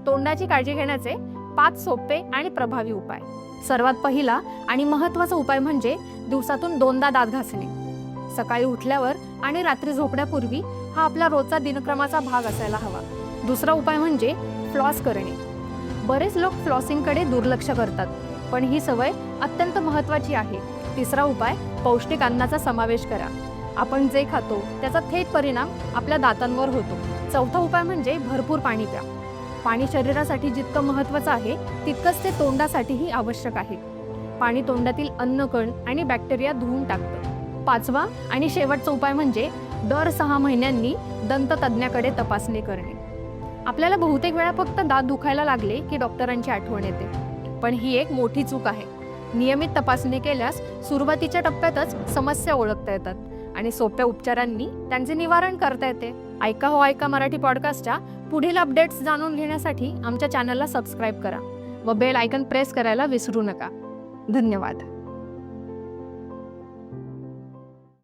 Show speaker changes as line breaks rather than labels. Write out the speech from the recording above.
तोंडाची काळजी घेण्याचे 5 सोपे आणि प्रभावी उपाय। सर्वात पहिला आणि महत्त्वाचा उपाय म्हणजे दिवसातून 2दा दात घासणे। सकाळी उठल्यावर आणि रात्री झोपण्यापूर्वी हा आपला रोजचा दिनक्रमाचा भाग असायला हवा। दुसरा उपाय म्हणजे फ्लॉस करणे। बरेच लोक फ्लॉसिंगकडे दुर्लक्ष करतात, पण ही सवय अत्यंत महत्त्वाची आहे। तिसरा उपाय पौष्टिक अन्नाचा समावेश करा। आपण जे खातो त्याचा थेट परिणाम आपल्या दातांवर होतो। चौथा उपाय म्हणजे भरपूर पाणी प्या। पाणी शरीरासाठी जितकं महत्त्वाचं आहे तितकंच ते तोंडासाठीही आवश्यक आहे। पाणी तोंडातील अन्नकण आणि बॅक्टेरिया धुवून टाकतं। पाचवा आणि शेवटचा उपाय म्हणजे दर 6 महिन्यांनी दंततज्ञाकडे तपासणी करणे। आपल्याला बहुतेक वेळा फक्त दात दुखायला लागले की डॉक्टरांची आठवण येते, पण ही एक मोठी चूक आहे। नियमित तपासणी केल्यास सुरुवातीच्या टप्प्यातच समस्या ओळखता येतात आणि सोप्या उपचारांनी त्यांचे निवारण करता येते। ऐका हो ऐका मराठी पॉडकास्टच्या पुढील अपडेट्स जाणून घेण्यासाठी आमच्या चॅनलला सबस्क्राईब करा व बेल आयकॉन प्रेस करायला विसरू नका। धन्यवाद।